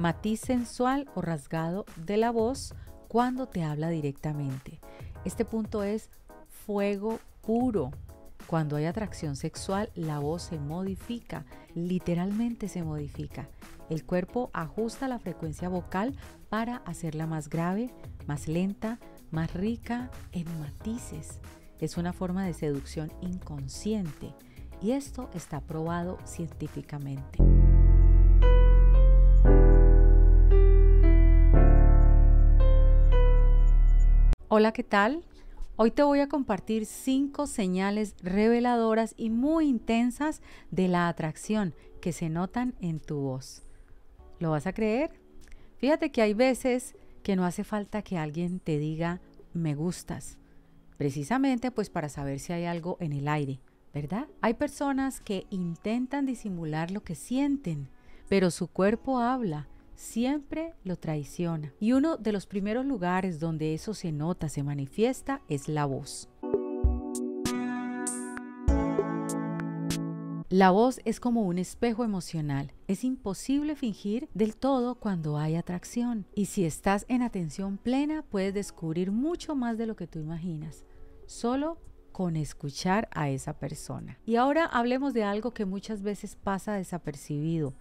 matiz sensual o rasgado de la voz cuando te habla directamente. Este punto es fuego puro. Cuando hay atracción sexual, la voz se modifica, literalmente se modifica. El cuerpo ajusta la frecuencia vocal para hacerla más grave, más lenta, más rica en matices. Es una forma de seducción inconsciente y esto está probado científicamente. Hola, ¿qué tal? Hoy te voy a compartir 5 señales reveladoras y muy intensas de la atracción que se notan en tu voz. ¿Lo vas a creer? Fíjate que hay veces que no hace falta que alguien te diga me gustas, precisamente pues para saber si hay algo en el aire, ¿verdad? Hay personas que intentan disimular lo que sienten, pero su cuerpo habla. Siempre lo traiciona. Y uno de los primeros lugares donde eso se nota, se manifiesta, es la voz. La voz es como un espejo emocional. Es imposible fingir del todo cuando hay atracción. Y si estás en atención plena, puedes descubrir mucho más de lo que tú imaginas. Solo con escuchar a esa persona. Y ahora hablemos de algo que muchas veces pasa desapercibido,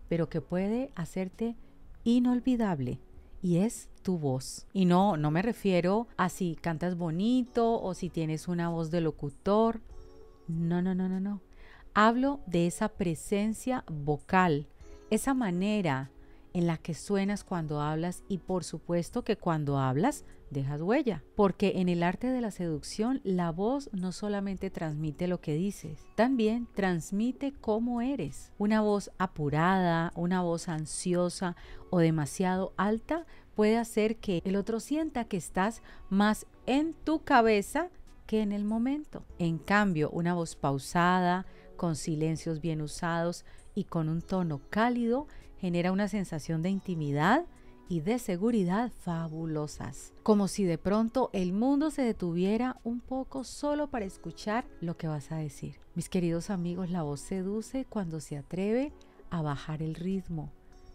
pero que puede hacerte inolvidable, y es tu voz. Y no me refiero a si cantas bonito o si tienes una voz de locutor. No. Hablo de esa presencia vocal, esa manera en la que suenas cuando hablas y por supuesto que cuando hablas dejas huella, porque en el arte de la seducción la voz no solamente transmite lo que dices, también transmite cómo eres. Una voz apurada, una voz ansiosa o demasiado alta puede hacer que el otro sienta que estás más en tu cabeza que en el momento. En cambio, una voz pausada, con silencios bien usados y con un tono cálido genera una sensación de intimidad y de seguridad fabulosas, como si de pronto el mundo se detuviera un poco solo para escuchar lo que vas a decir. Mis queridos amigos, la voz seduce cuando se atreve a bajar el ritmo,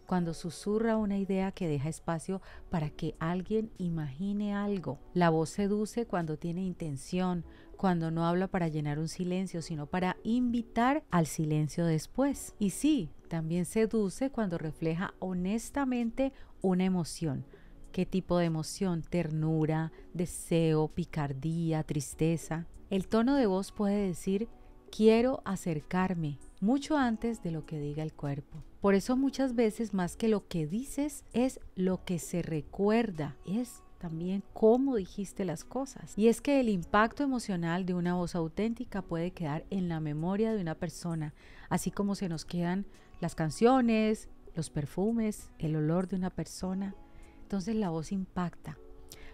cuando susurra una idea que deja espacio para que alguien imagine algo. La voz seduce cuando tiene intención, cuando no habla para llenar un silencio, sino para invitar al silencio después. Y sí, también seduce cuando refleja honestamente una emoción. ¿Qué tipo de emoción? Ternura, deseo, picardía, tristeza. El tono de voz puede decir quiero acercarme mucho antes de lo que diga el cuerpo. Por eso muchas veces más que lo que dices es lo que se recuerda, es también cómo dijiste las cosas. Y es que el impacto emocional de una voz auténtica puede quedar en la memoria de una persona, así como se nos quedan las canciones, los perfumes, el olor de una persona. Entonces la voz impacta.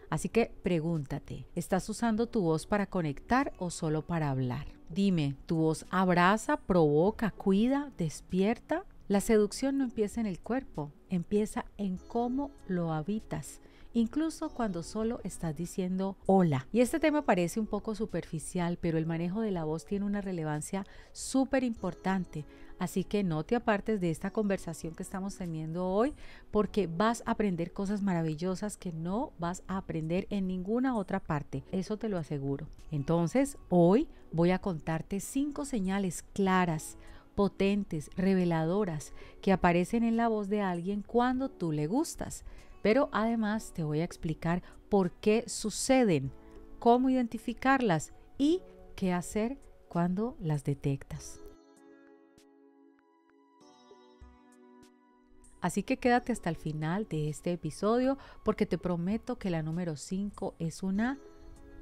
Así que pregúntate, ¿estás usando tu voz para conectar o solo para hablar? Dime, ¿tu voz abraza, provoca, cuida, despierta? La seducción no empieza en el cuerpo, empieza en cómo lo habitas, incluso cuando solo estás diciendo hola. Y este tema parece un poco superficial, pero el manejo de la voz tiene una relevancia súper importante. Así que no te apartes de esta conversación que estamos teniendo hoy, porque vas a aprender cosas maravillosas que no vas a aprender en ninguna otra parte. Eso te lo aseguro. Entonces, hoy voy a contarte 5 señales claras, potentes, reveladoras, que aparecen en la voz de alguien cuando tú le gustas. Pero además te voy a explicar por qué suceden, cómo identificarlas y qué hacer cuando las detectas. Así que quédate hasta el final de este episodio porque te prometo que la número 5 es una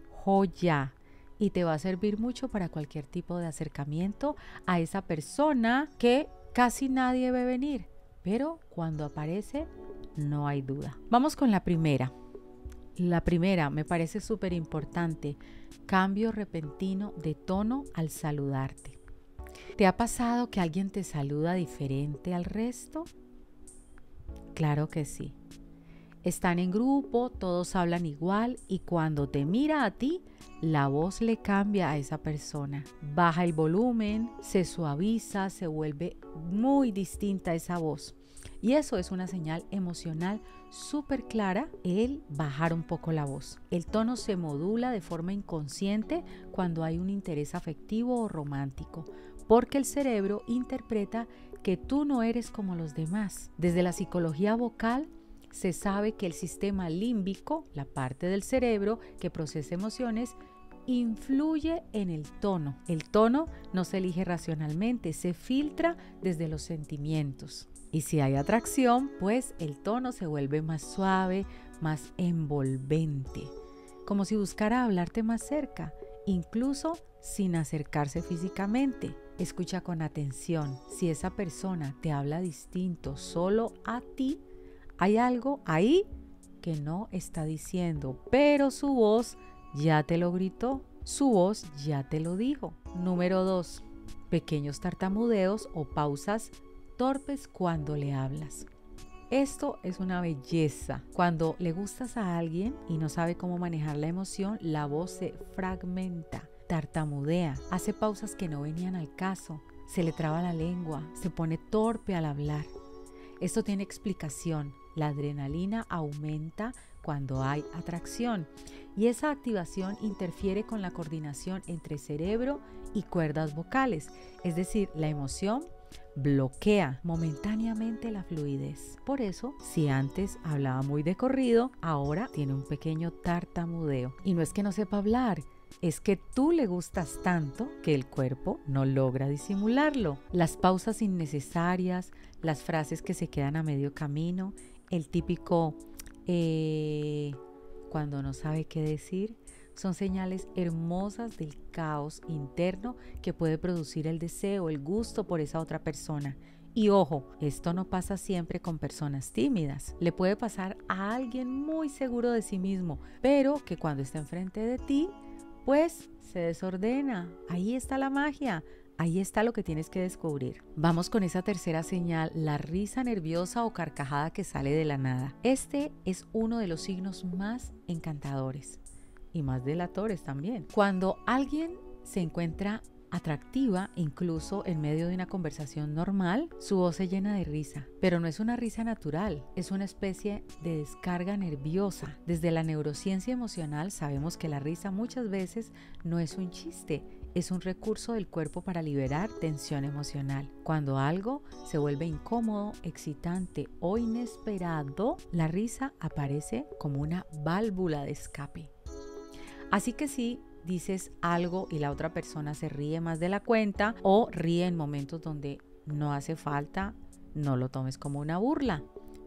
joya y te va a servir mucho para cualquier tipo de acercamiento a esa persona que casi nadie ve venir, pero cuando aparece no hay duda. Vamos con la primera. La primera me parece súper importante: cambio repentino de tono al saludarte. ¿Te ha pasado que alguien te saluda diferente al resto? Claro que sí. Están en grupo, todos hablan igual y cuando te mira a ti, la voz le cambia a esa persona. Baja el volumen, se suaviza, se vuelve muy distinta esa voz. Y eso es una señal emocional súper clara, el bajar un poco la voz. El tono se modula de forma inconsciente cuando hay un interés afectivo o romántico, porque el cerebro interpreta que tú no eres como los demás. Desde la psicología vocal se sabe que el sistema límbico, la parte del cerebro que procesa emociones, influye en el tono. El tono no se elige racionalmente, se filtra desde los sentimientos. Y si hay atracción, pues el tono se vuelve más suave, más envolvente, como si buscara hablarte más cerca, incluso sin acercarse físicamente. Escucha con atención. Si esa persona te habla distinto solo a ti, hay algo ahí que no está diciendo, pero su voz ya te lo gritó, su voz ya te lo dijo. Número 2. Pequeños tartamudeos o pausas torpes cuando le hablas. Esto es una belleza. Cuando le gustas a alguien y no sabe cómo manejar la emoción, la voz se fragmenta, tartamudea, hace pausas que no venían al caso, se le traba la lengua, se pone torpe al hablar. Esto tiene explicación. La adrenalina aumenta cuando hay atracción y esa activación interfiere con la coordinación entre cerebro y cuerdas vocales, es decir, la emoción bloquea momentáneamente la fluidez. Por eso, si antes hablaba muy de corrido, ahora tiene un pequeño tartamudeo. Y no es que no sepa hablar, es que tú le gustas tanto que el cuerpo no logra disimularlo. Las pausas innecesarias, las frases que se quedan a medio camino, el típico cuando no sabe qué decir, son señales hermosas del caos interno que puede producir el deseo, el gusto por esa otra persona. Y ojo, esto no pasa siempre con personas tímidas. Le puede pasar a alguien muy seguro de sí mismo, pero que cuando está enfrente de ti, pues se desordena. Ahí está la magia. Ahí está lo que tienes que descubrir. Vamos con esa tercera señal, la risa nerviosa o carcajada que sale de la nada. Este es uno de los signos más encantadores y más delatores también. Cuando alguien se encuentra atractiva, incluso en medio de una conversación normal, su voz se llena de risa, pero no es una risa natural, es una especie de descarga nerviosa. Desde la neurociencia emocional sabemos que la risa muchas veces no es un chiste, es un recurso del cuerpo para liberar tensión emocional. Cuando algo se vuelve incómodo, excitante o inesperado, la risa aparece como una válvula de escape. Así que si dices algo y la otra persona se ríe más de la cuenta o ríe en momentos donde no hace falta, no lo tomes como una burla.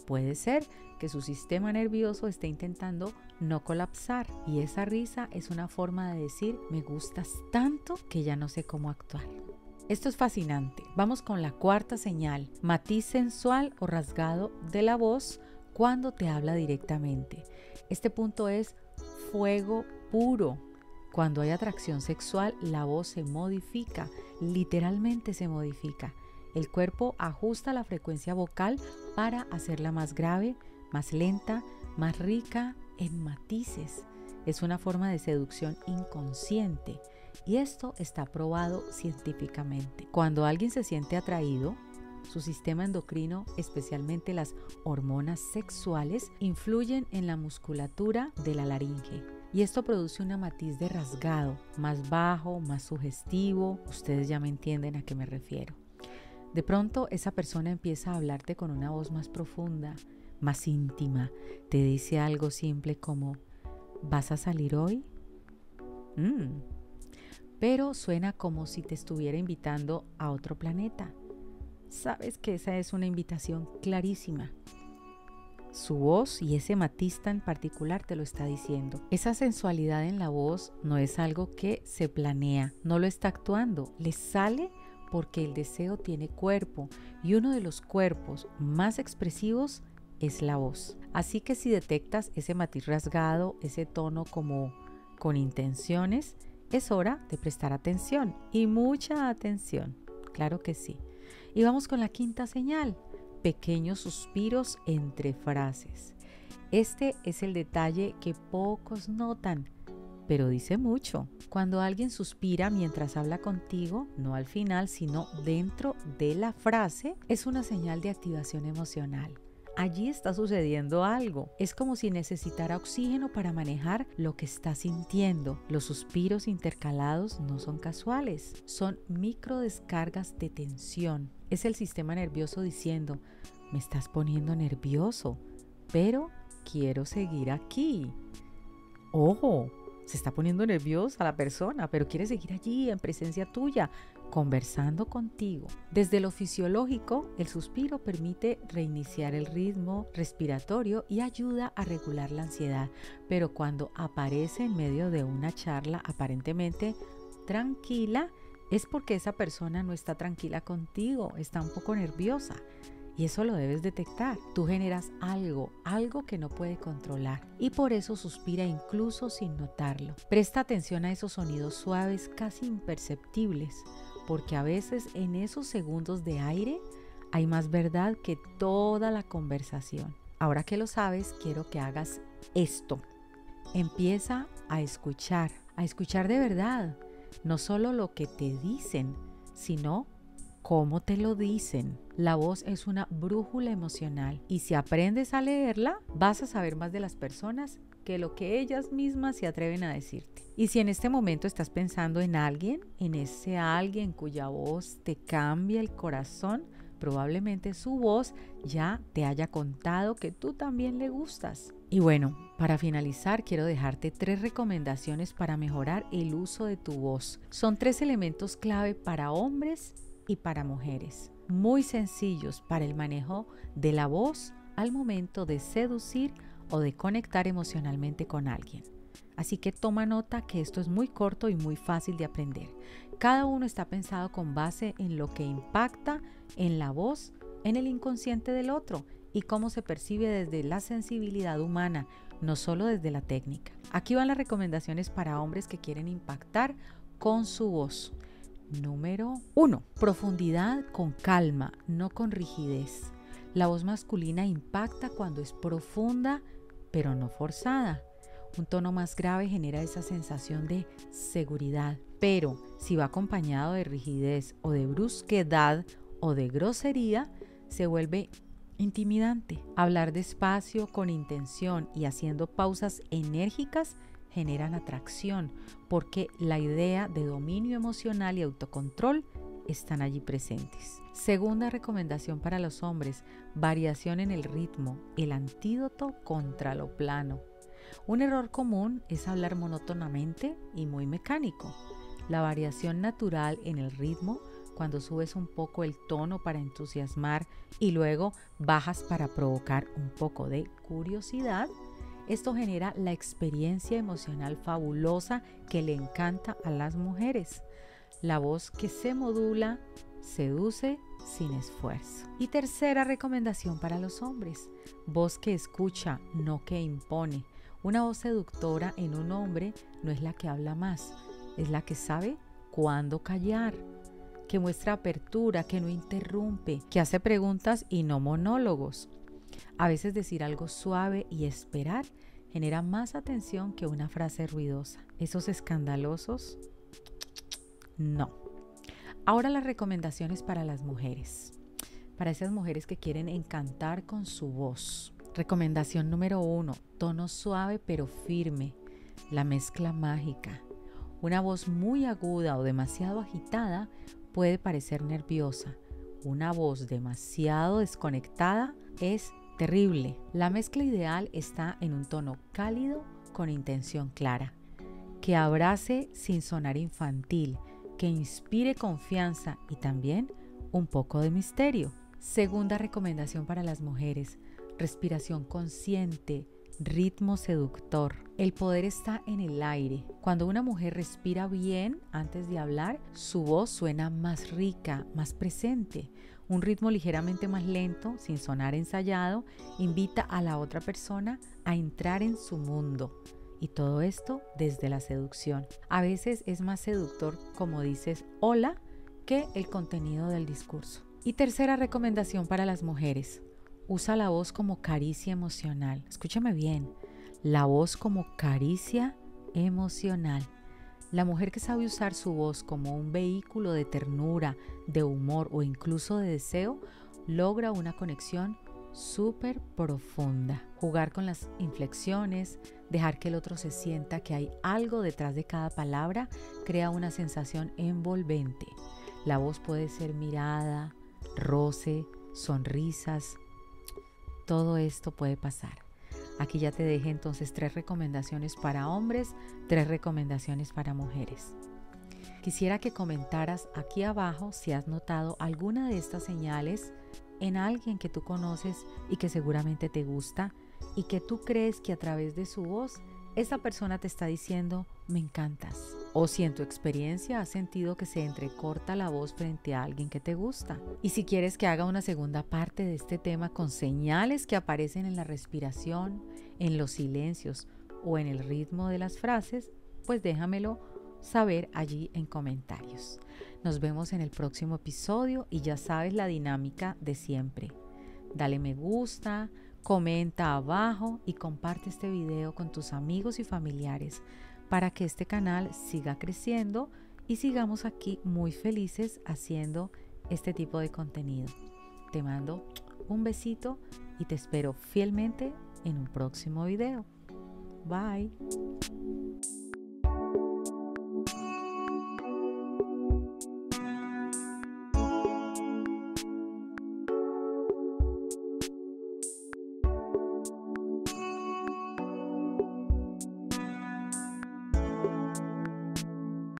Puede ser que su sistema nervioso esté intentando no colapsar y esa risa es una forma de decir me gustas tanto que ya no sé cómo actuar. Esto es fascinante. Vamos con la cuarta señal, matiz sensual o rasgado de la voz cuando te habla directamente. Este punto es fuego puro. Cuando hay atracción sexual, la voz se modifica, literalmente se modifica. El cuerpo ajusta la frecuencia vocal para hacerla más grave, más lenta, más rica en matices. Es una forma de seducción inconsciente y esto está probado científicamente. Cuando alguien se siente atraído, su sistema endocrino, especialmente las hormonas sexuales, influyen en la musculatura de la laringe. Y esto produce una matiz de rasgado, más bajo, más sugestivo. Ustedes ya me entienden a qué me refiero. De pronto esa persona empieza a hablarte con una voz más profunda, más íntima. Te dice algo simple como, ¿vas a salir hoy? Pero suena como si te estuviera invitando a otro planeta. Sabes que esa es una invitación clarísima. Su voz y ese matiz tan particular te lo está diciendo. Esa sensualidad en la voz no es algo que se planea, no lo está actuando, le sale porque el deseo tiene cuerpo y uno de los cuerpos más expresivos es la voz. Así que si detectas ese matiz rasgado, ese tono como con intenciones, es hora de prestar atención y mucha atención, claro que sí. Y vamos con la quinta señal. Pequeños suspiros entre frases. Este es el detalle que pocos notan, pero dice mucho. Cuando alguien suspira mientras habla contigo, no al final, sino dentro de la frase, es una señal de activación emocional. Allí está sucediendo algo. Es como si necesitara oxígeno para manejar lo que está sintiendo. Los suspiros intercalados no son casuales, son microdescargas de tensión. Es el sistema nervioso diciendo, me estás poniendo nervioso, pero quiero seguir aquí. Ojo, se está poniendo nerviosa la persona, pero quiere seguir allí en presencia tuya, conversando contigo. Desde lo fisiológico, el suspiro permite reiniciar el ritmo respiratorio y ayuda a regular la ansiedad, pero cuando aparece en medio de una charla aparentemente tranquila, es porque esa persona no está tranquila contigo, está un poco nerviosa. Y eso lo debes detectar. Tú generas algo que no puede controlar. Y por eso suspira incluso sin notarlo. Presta atención a esos sonidos suaves, casi imperceptibles, porque a veces en esos segundos de aire hay más verdad que toda la conversación. Ahora que lo sabes, quiero que hagas esto. Empieza a escuchar de verdad. No solo lo que te dicen, sino cómo te lo dicen. La voz es una brújula emocional y si aprendes a leerla, vas a saber más de las personas que lo que ellas mismas se atreven a decirte. Y si en este momento estás pensando en alguien, en ese alguien cuya voz te cambia el corazón, probablemente su voz ya te haya contado que tú también le gustas. Y bueno, para finalizar quiero dejarte 3 recomendaciones para mejorar el uso de tu voz. Son 3 elementos clave para hombres y para mujeres, muy sencillos para el manejo de la voz al momento de seducir o de conectar emocionalmente con alguien. Así que toma nota que esto es muy corto y muy fácil de aprender. Cada uno está pensado con base en lo que impacta en la voz, en el inconsciente del otro y cómo se percibe desde la sensibilidad humana, no solo desde la técnica. Aquí van las recomendaciones para hombres que quieren impactar con su voz. Número 1. Profundidad con calma, no con rigidez. La voz masculina impacta cuando es profunda, pero no forzada. Un tono más grave genera esa sensación de seguridad, pero si va acompañado de rigidez o de brusquedad o de grosería, se vuelve intimidante. Hablar despacio, con intención y haciendo pausas enérgicas generan atracción, porque la idea de dominio emocional y autocontrol están allí presentes. Segunda recomendación para los hombres, variación en el ritmo, el antídoto contra lo plano. Un error común es hablar monótonamente y muy mecánico. La variación natural en el ritmo, cuando subes un poco el tono para entusiasmar y luego bajas para provocar un poco de curiosidad, esto genera la experiencia emocional fabulosa que le encanta a las mujeres. La voz que se modula, seduce sin esfuerzo. Y tercera recomendación para los hombres, voz que escucha, no que impone. Una voz seductora en un hombre no es la que habla más, es la que sabe cuándo callar, que muestra apertura, que no interrumpe, que hace preguntas y no monólogos. A veces decir algo suave y esperar genera más atención que una frase ruidosa. Esos escandalosos, no. Ahora las recomendaciones para las mujeres. Para esas mujeres que quieren encantar con su voz. Recomendación número 1, tono suave pero firme, la mezcla mágica. Una voz muy aguda o demasiado agitada puede parecer nerviosa. Una voz demasiado desconectada es terrible. La mezcla ideal está en un tono cálido con intención clara, que abrace sin sonar infantil, que inspire confianza y también un poco de misterio. Segunda recomendación para las mujeres, respiración consciente, ritmo seductor. El poder está en el aire. Cuando una mujer respira bien antes de hablar, su voz suena más rica, más presente. Un ritmo ligeramente más lento, sin sonar ensayado, invita a la otra persona a entrar en su mundo. Y todo esto desde la seducción. A veces es más seductor como dices hola que el contenido del discurso. Y tercera recomendación para las mujeres. Usa la voz como caricia emocional. Escúchame bien. La voz como caricia emocional. La mujer que sabe usar su voz como un vehículo de ternura, de humor o incluso de deseo, logra una conexión súper profunda. Jugar con las inflexiones, dejar que el otro se sienta que hay algo detrás de cada palabra, crea una sensación envolvente. La voz puede ser mirada, roce, sonrisas. Todo esto puede pasar. Aquí ya te dejé entonces 3 recomendaciones para hombres, 3 recomendaciones para mujeres. Quisiera que comentaras aquí abajo si has notado alguna de estas señales en alguien que tú conoces y que seguramente te gusta y que tú crees que a través de su voz esa persona te está diciendo me encantas. O si en tu experiencia has sentido que se entrecorta la voz frente a alguien que te gusta. Y si quieres que haga una segunda parte de este tema con señales que aparecen en la respiración, en los silencios o en el ritmo de las frases, pues déjamelo saber allí en comentarios. Nos vemos en el próximo episodio y ya sabes la dinámica de siempre. Dale me gusta, comenta abajo y comparte este video con tus amigos y familiares para que este canal siga creciendo y sigamos aquí muy felices haciendo este tipo de contenido. Te mando un besito y te espero fielmente en un próximo video. Bye.